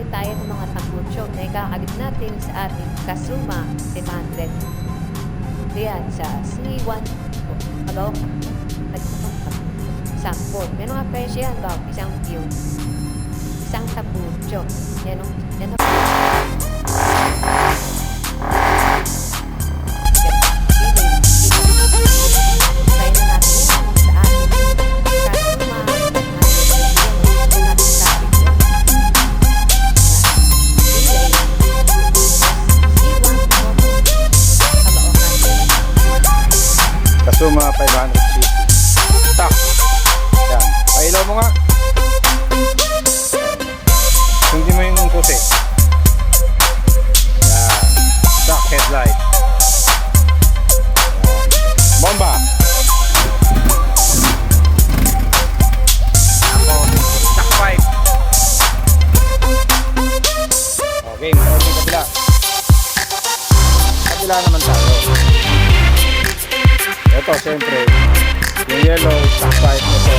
tayo ng mga tambucho na ikakabit natin sa ating Kazuma 700. Diyan sa C1 Hello? Sample. May mga presyo yan daw. Isang view. Isang tambucho. Yan o. Yan o. Kazuma 500cc stock. Yan, pailaw mo nga. Sundin mo yung puti. Yan, stock headlight. Bomba. Ako, stock pipe. Okay, meron din kabila. Kabila naman tayo. Ito, siyempre, yung yellow stock pipe nito,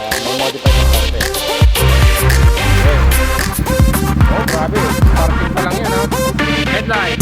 mag-modify ng konti. Okay. Oh, grabe. Starting pa lang yan, ha? Headlight.